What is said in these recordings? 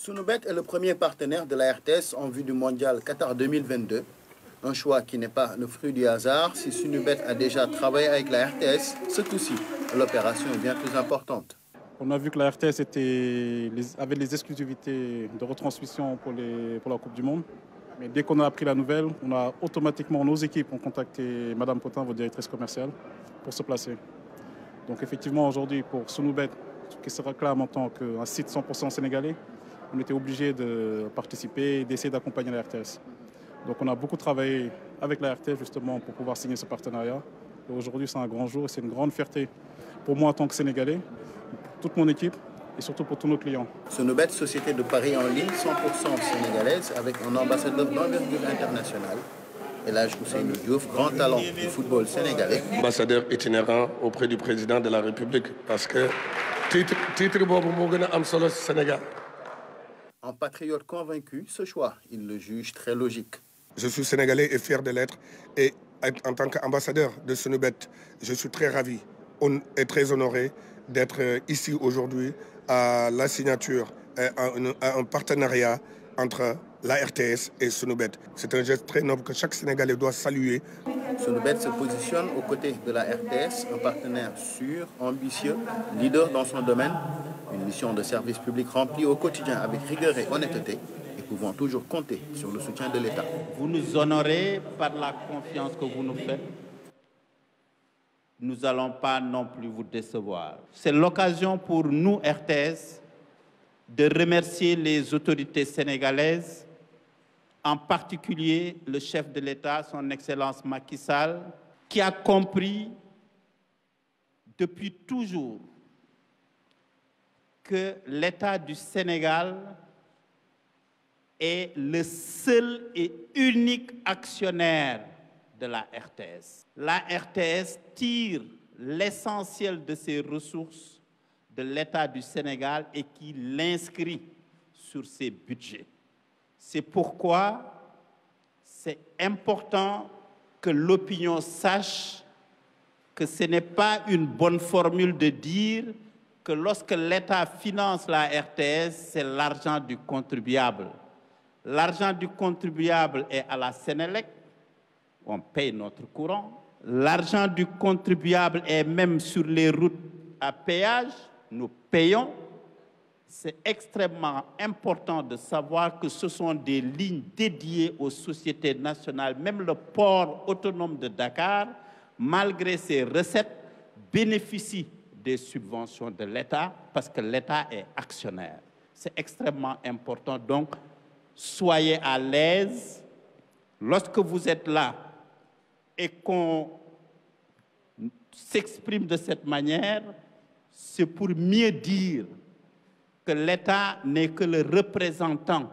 Sunubet est le premier partenaire de la RTS en vue du mondial Qatar 2022. Un choix qui n'est pas le fruit du hasard. Si Sunubet a déjà travaillé avec la RTS, ce coup-ci, l'opération est bien plus importante. On a vu que la RTS avait les exclusivités de retransmission pour la Coupe du Monde. Mais dès qu'on a appris la nouvelle, on a automatiquement, nos équipes ont contacté Madame Potin, votre directrice commerciale, pour se placer. Donc effectivement, aujourd'hui, pour Sunubet, qui se réclame en tant qu'un site 100% sénégalais, on était obligé de participer et d'essayer d'accompagner la RTS. Donc on a beaucoup travaillé avec la RTS justement pour pouvoir signer ce partenariat. Et aujourd'hui, c'est un grand jour et c'est une grande fierté pour moi en tant que Sénégalais, pour toute mon équipe et surtout pour tous nos clients. Sunubet, société de paris en ligne 100% sénégalaise avec un ambassadeur d'envergure internationale. Elhadji Ousseynou Diouf, grand talent du football sénégalais. Ambassadeur itinérant auprès du président de la République parce que titre boobu moo gën a am solo Sénégal. Un patriote convaincu, ce choix, il le juge très logique. Je suis sénégalais et fier de l'être. Et en tant qu'ambassadeur de Sunubet, je suis très ravi et très honoré d'être ici aujourd'hui à la signature, à un partenariat entre la RTS et Sunubet. C'est un geste très noble que chaque Sénégalais doit saluer. Sunubet se positionne aux côtés de la RTS, un partenaire sûr, ambitieux, leader dans son domaine. Une mission de service public remplie au quotidien avec rigueur et honnêteté et pouvant toujours compter sur le soutien de l'État. Vous nous honorez par la confiance que vous nous faites. Nous n'allons pas non plus vous décevoir. C'est l'occasion pour nous, RTS, de remercier les autorités sénégalaises, en particulier le chef de l'État, son Excellence Macky Sall, qui a compris depuis toujours que l'État du Sénégal est le seul et unique actionnaire de la RTS. La RTS tire l'essentiel de ses ressources de l'État du Sénégal et qui l'inscrit sur ses budgets. C'est pourquoi c'est important que l'opinion sache que ce n'est pas une bonne formule de dire que lorsque l'État finance la RTS, c'est l'argent du contribuable. L'argent du contribuable est à la Sénélec, on paye notre courant. L'argent du contribuable est même sur les routes à péage, nous payons. C'est extrêmement important de savoir que ce sont des lignes dédiées aux sociétés nationales. Même le port autonome de Dakar, malgré ses recettes, bénéficie des subventions de l'État parce que l'État est actionnaire. C'est extrêmement important. Donc, soyez à l'aise. Lorsque vous êtes là et qu'on s'exprime de cette manière, c'est pour mieux dire que l'État n'est que le représentant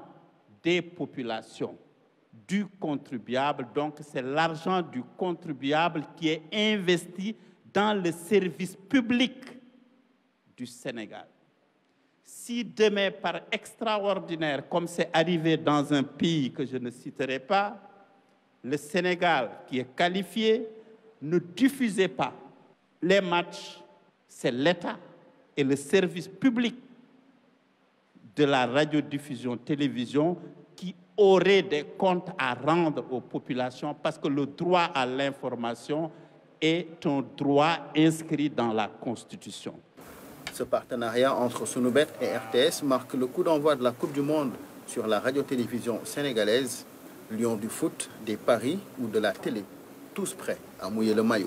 des populations, du contribuable. Donc, c'est l'argent du contribuable qui est investi dans le service public du Sénégal. Si demain, par extraordinaire, comme c'est arrivé dans un pays que je ne citerai pas, le Sénégal, qui est qualifié, ne diffusait pas les matchs, c'est l'État et le service public de la radiodiffusion-télévision qui auraient des comptes à rendre aux populations parce que le droit à l'information est un droit inscrit dans la Constitution. Ce partenariat entre Sunubet et RTS marque le coup d'envoi de la Coupe du Monde sur la radio-télévision sénégalaise, lion du foot, des paris ou de la télé, tous prêts à mouiller le maillot.